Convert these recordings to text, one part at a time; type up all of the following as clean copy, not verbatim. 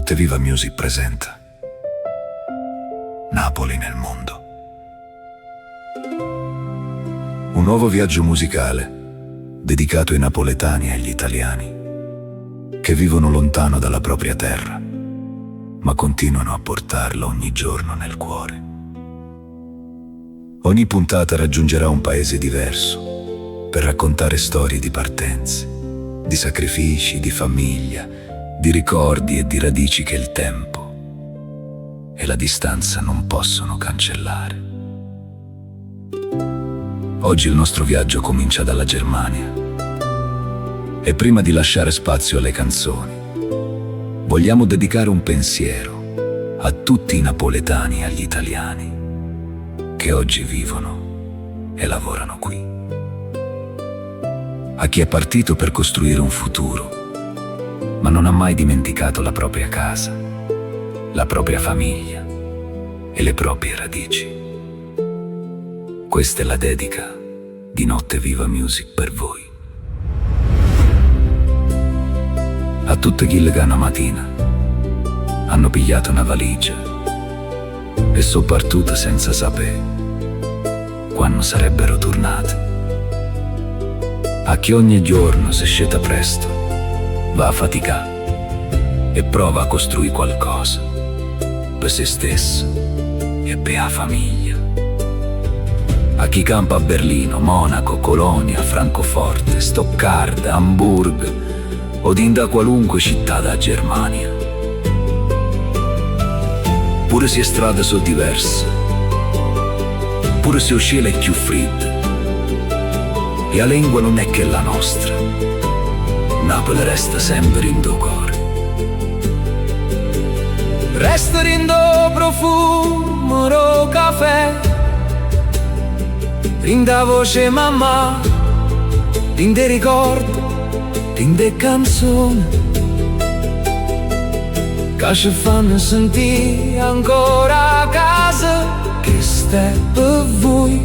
Notte Viva Music presenta Napoli nel mondo. Un nuovo viaggio musicale dedicato ai napoletani e agli italiani che vivono lontano dalla propria terra, ma continuano a portarla ogni giorno nel cuore. Ogni puntata raggiungerà un paese diverso per raccontare storie di partenze, di sacrifici, di famiglia, di ricordi e di radici che il tempo e la distanza non possono cancellare. Oggi il nostro viaggio comincia dalla Germania e prima di lasciare spazio alle canzoni, vogliamo dedicare un pensiero a tutti i napoletani e agli italiani che oggi vivono e lavorano qui. A chi è partito per costruire un futuro, ma non ha mai dimenticato la propria casa, la propria famiglia e le proprie radici. Questa è la dedica di Notte Viva Music per voi. A tutte chi che una mattina hanno pigliato una valigia e sono partute senza sapere quando sarebbero tornate. A chi ogni giorno si sceta presto, va a faticare e prova a costruire qualcosa per se stesso e per la famiglia. A chi campa a Berlino, Monaco, Colonia, Francoforte, Stoccarda, Hamburg o da qualunque città da Germania. Pure se le strade sono diverse, pure se il cielo è più freddo e la lingua non è che la nostra, Napoli resta sempre in tuo cuore. Resta in tuo profumo ro caffè, in da voce mamma, in dei ricordi, in dei canzoni che ci fanno sentire ancora a casa, che stai per voi,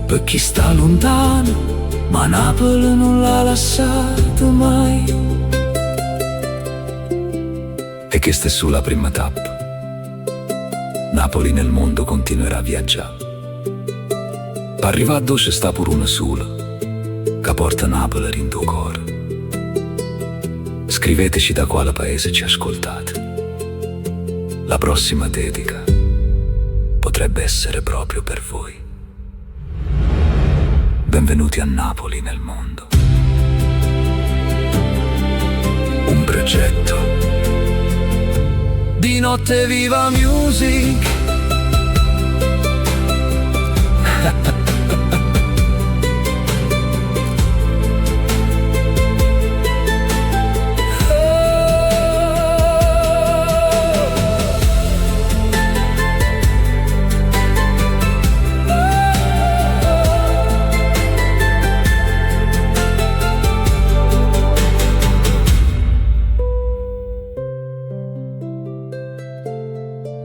per chi sta lontano ma Napoli non l'ha lasciato mai. E questa è solo la prima tappa. Napoli nel mondo continuerà a viaggiare, per arrivare dove c'è sta pure una sola che porta Napoli in tuo cuore. Scriveteci da quale paese ci ascoltate. La prossima dedica potrebbe essere proprio per voi. Benvenuti a Napoli nel mondo. Un progetto di Notte Viva Music.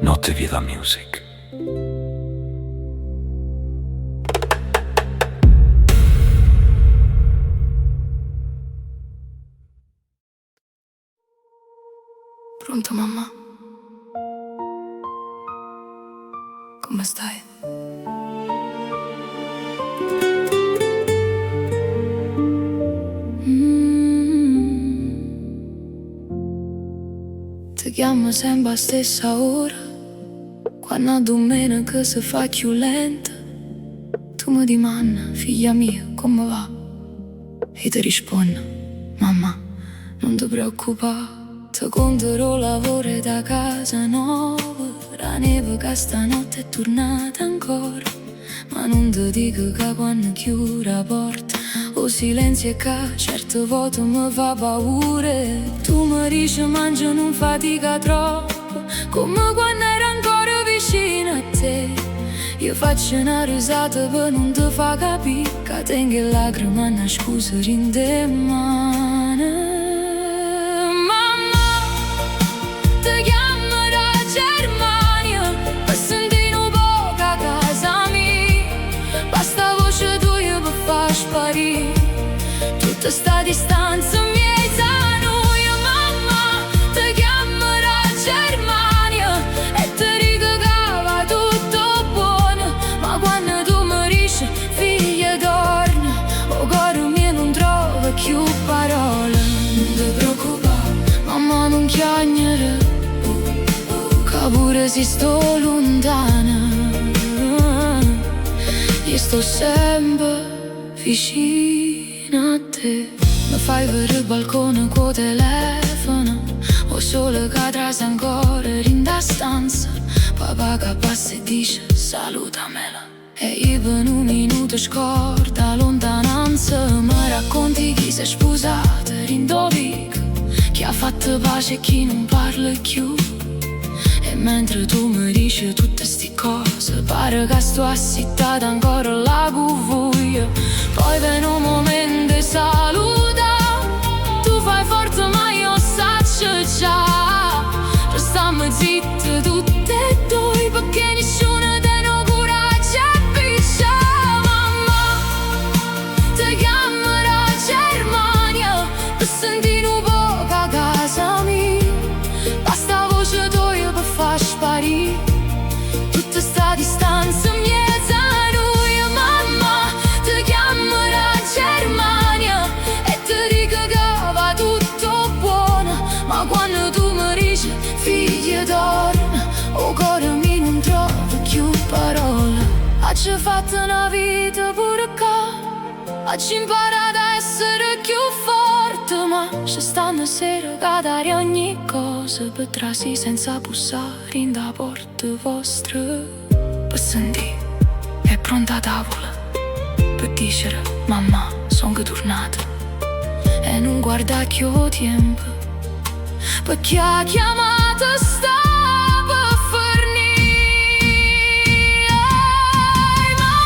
Notte Viva Music. Pronto, mamma? Come stai? Ti chiamo sempre a stessa ora, quando a domenica si fa più lenta. Tu mi dimandi, figlia mia, come va? E ti rispondo, mamma, non ti preoccupare. Ti conterò lavoro da casa nuova, la neve che stanotte è tornata ancora. Ma non ti dico che quando chiudo la porta o silenzio è che certe volte mi fa paura. Tu mi dici mangia non fatica troppo, come quando ero ancora vicino a te. Io faccio una risata per non ti fa capire che tengo lacrime nascose in te mani. Tutta sta distanza mi aiuta noi, mamma. Ti chiamo chiagnere, che pure si sto lontana, io sto sempre vicino a te. Mi fai vedere il balcone con telefono, o solo che trasi ancora in da stanza. Papà che passa e dice salutamela, e io per un minuto scorda lontananza. Mi racconti chi si è sposato in Dovic, chi ha fatto pace e chi non parla più. E mentre tu mi dici tutte sti cose, pare che sto assittata ancora là con voi. Poi viene un momento di saluta, tu fai forza ma io saccio già. Restiamo zitte tutte e due, perché nessuno te no coraggio a picciare. Mamma, ti chiamo da Germania per sentire un po' a casa mia. Basta voce tua per far sparire tutta sta distanza in mezzo a noi. Mamma, ti chiamo da Germania e ti dico che va tutto buono, ma quando tu mi dici figlia torna, o cuore mi non trova più parole. Oggi fatto una vita pure qua, oggi imparato a essere più forte, ma ci stanno sera che dare ogni cosa per trasi senza bussare in da porta vostra. Per sentire è pronta a tavola, per dire mamma son che tornata, e non guarda che ho tempo, perché ha chiamato sta per fornire. Mamma,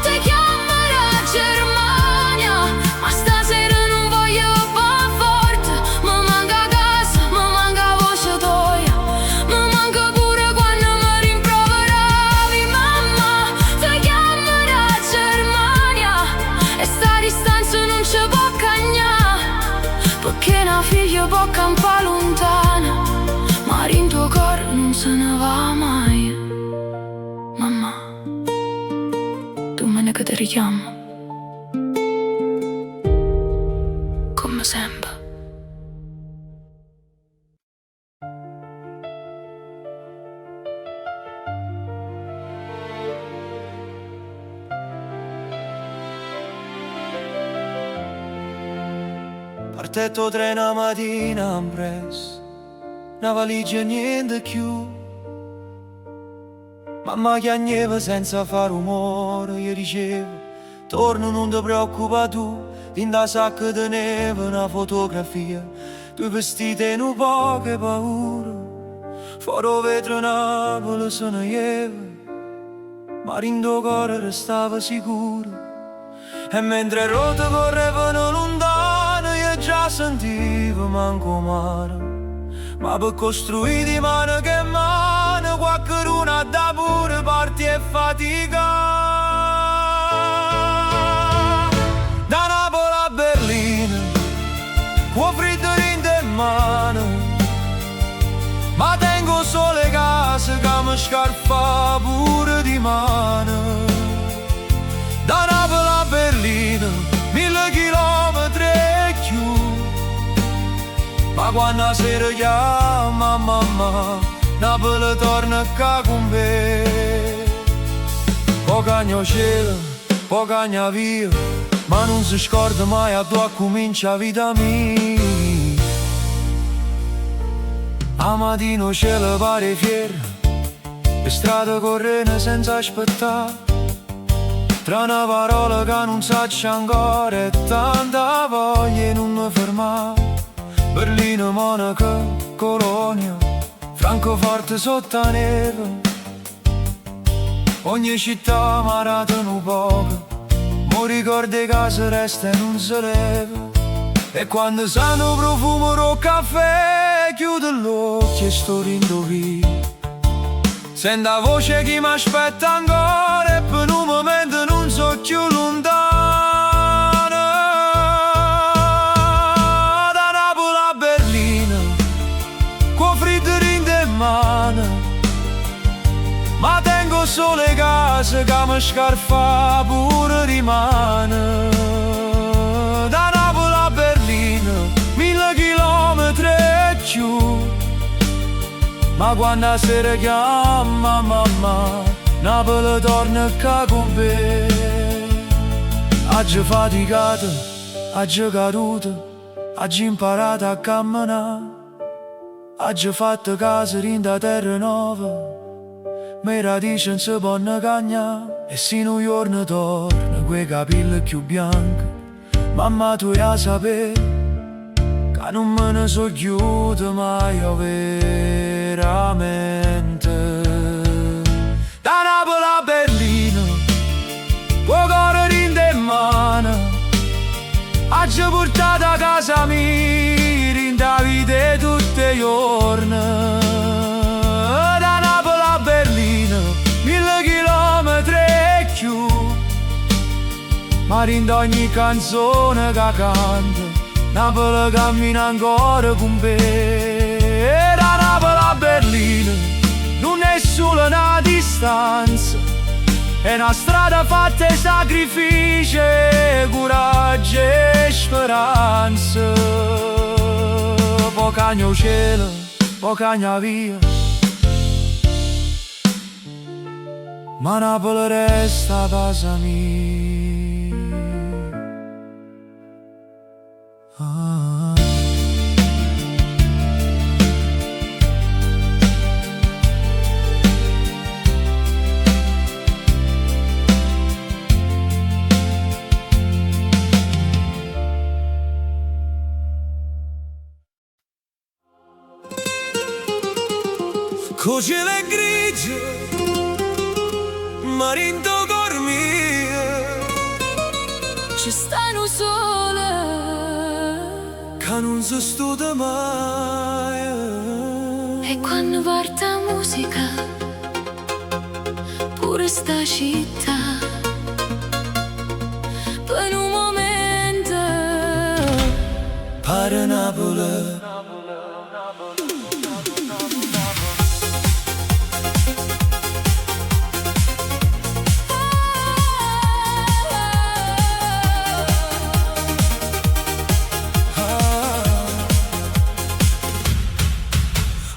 ti chiamo da Germania, ma stasera non voglio far forte. Mi manca casa, mi manca voce tua, mi manca pure quando mi rimproveravi. Mamma, ti chiamo da Germania e sta distanza non ci può cagnare, perché una figlia può campare lontana, ma in tuo cuore non se ne va mai. Mamma, tu me ne che ti richiamo, come sempre. Partetto treno mattina presto, una valigia e niente più. Mamma chiagneva senza fare rumore, io dicevo torno non ti preoccupa tu. In da sacca di neve una fotografia, due vestiti e un poche paura. Fuori vetro Napoli se ne ieva, ma in tuo cuore restava sicuro. E mentre rotte correvano lontane, io già sentivo manco mano. Ma per costruire di mano che mano, qualcuna da pure parti e fatica. Da Napoli a Berlino, può freddo in te mano, ma tengo sole case che mi scarfa pure di mano. Da Napoli a Berlino, 1000 chilometri e più, ma quando la sera chiama mamma, Napoli torna qua con me. Poi cagno cielo, poi cagna via, ma non si scorda mai a dove comincia la vita mia. A mattino cielo pare fiera, per strada correndo senza aspettare, tra una parola che non saccio ancora e tanta voglia non mi fermare. Berlino, Monaco, Colonia, Francoforte sotto la neve. Ogni città mi ha dato un poco, mo ricordo che se resta e non si leva. E quando sento profumo del caffè, chiudo l'occhio e sto rindovi. Sento la voce che mi aspetta ancora e per un momento non so più lontano. Da Napoli a Berlino, con freddo in te mano, ma tengo sole case che mi scarfa pure rimane. Da Napoli a Berlino, 1000 chilometri Ma quando sera chiama mamma, Napoli torna qua con me. Oggi faticata, oggi caduta, oggi imparato a camminare. Oggi fatto casa in da terra nuova, me radici non si possono cagnare. E se un giorno torna, quei capelli più bianchi, mamma tu ya sapere che non me ne so chiuso mai io veramente. Da Napoli a Berlino, può correre in te mano, oggi portato a casa mia, in da vita tutte i giorni. Da Napoli a Berlino, 1000 chilometri e più, ma in ogni canzone che canta, Napoli cammina ancora con me. Da Napoli a Berlino, non è solo una distanza, è una strada fatta di sacrifici, coraggio e speranza. Poi cagna il cielo, poi cagna via, ma Napoli resta casa mia. Con cielo è grigio, ma in tuo cor mio Ci stanno un sole che non si studia mai. e quando parte la musica, pure sta città, per un momento Pare Napoli.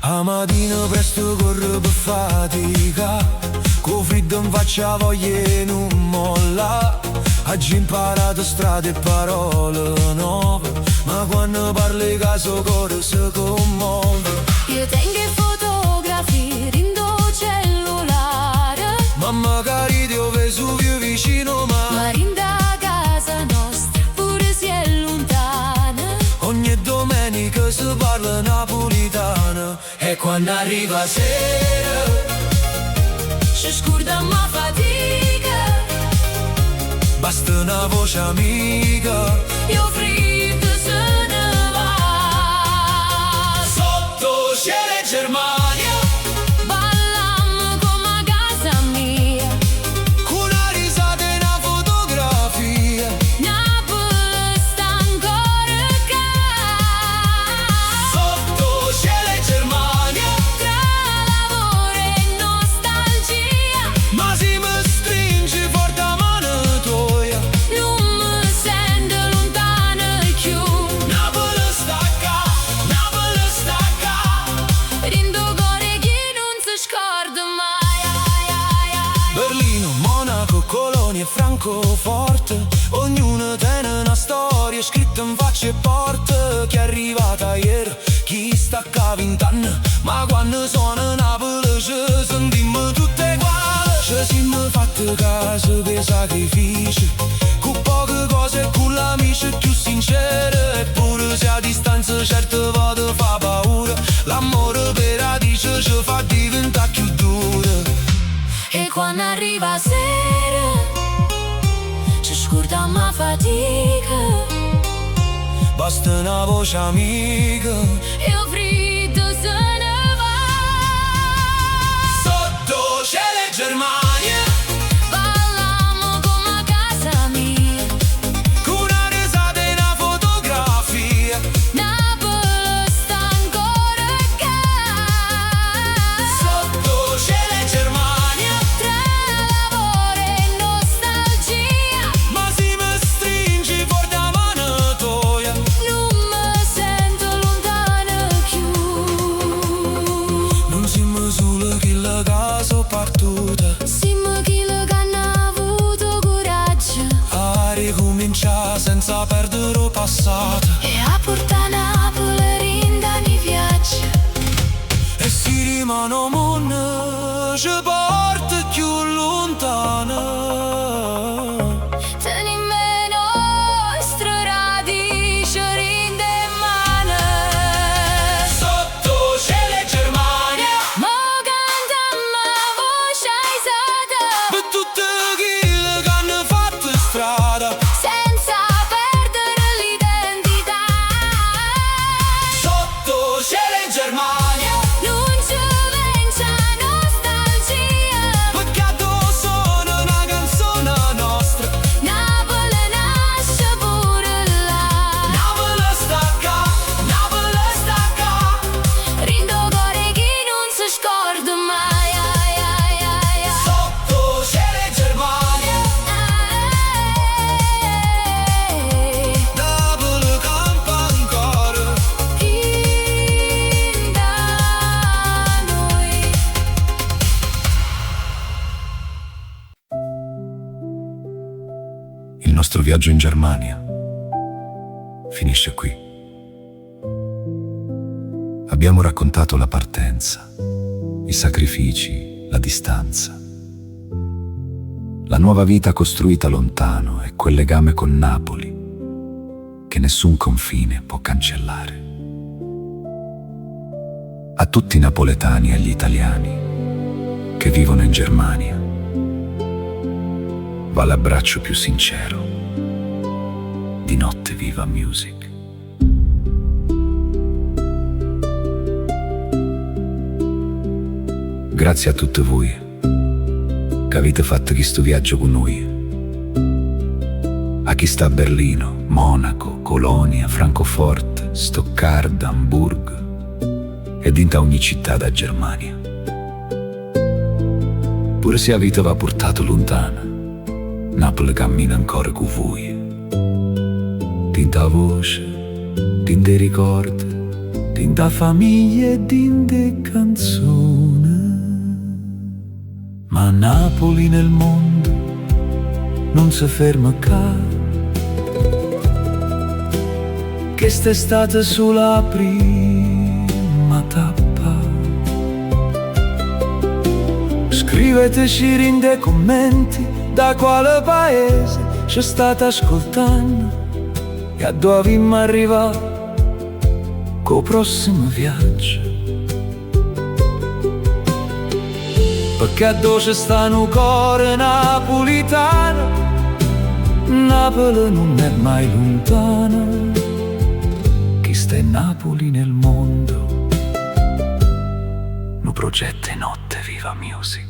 La mattina presto corro per fatica, con freddo in faccia voglia non molla. Oggi imparato strade e parole nuove, ma quando parli caso cuore si commuove. io tengo fotografie in do cellulare, Ma magari ti ho Vesuvio vicino, ma ma in da casa nostra pure si è lontana. ogni domenica si parla napolitana. E quando arriva sera Ci scorda ma fatica, basta una voce amica. io freddo se ne va. Sotto cielo e Germania, Ballammo come a casa mia, con una risata e una fotografia. Napoli sta ancora qua. Sotto cielo e Germania, Tra lavoro e nostalgia, ma se mi stringi forte la mano tua, non mi sento lontana più. Napoli sta qua, Napoli sta qua. Rindo cuore che non si scorda mai. Berlino, Monaco, Colonia e Francoforte, ognuno tiene una storia scritta in facce e porte. Chi è arrivata ieri, chi sta qua 20 anni, ma quando suona Napoli ci sentimmo tutte uguali. Ci siamo fatti caso per sacrifici, con poche cose e con l'amici più sincere. Eppure se a distanza certe volte fa paura, l'amore per radice ci fa diventare più duro. E quando arriva sera, ci scordiamo a fatica, Basta una voce amica. io freddo se ne va. Sotto cielo e Germania, Ballammo come a casa mia, con una risata e una fotografia. Napoli sta ancora qua. Sotto cielo e Germania, Tra lavoro e nostalgia, ma se mi stringi forte la mano tua, non mi sento lontana Germania, non ci vence nostalgia. peccato sono una canzone nostra. Napoli nasce pure là. Napoli sta qua, Napoli sta qua. Rindo cuore chi non si scorda mai. Ai, ai, ai, ai. Sotto cielo Germania, Napoli campa ancora. In da noi. Il nostro viaggio in Germania finisce qui. Abbiamo raccontato la partenza, i sacrifici, la distanza, la nuova vita costruita lontano e quel legame con Napoli che nessun confine può cancellare. A tutti i napoletani e agli italiani che vivono in Germania va l'abbraccio più sincero di Notte Viva Music. Grazie a tutti voi che avete fatto questo viaggio con noi. A chi sta a Berlino, Monaco, Colonia, Francoforte, Stoccarda, Amburgo e in ogni città da Germania. Pure se la vita va portato lontana, Napoli cammina ancora con voi. Tinta voce, tinte ricordi, tinta famiglia e tinte canzone. Ma Napoli nel mondo non si ferma qua. Che st'estate sulla prima tappa. Scriveteci in dei commenti da quale paese ci state ascoltando e a dove mi arriva col prossimo viaggio. Perché dove sta un cuore napolitano, Napoli non è mai lontano. Chi sta in Napoli nel mondo, no progetta Notte Viva Music.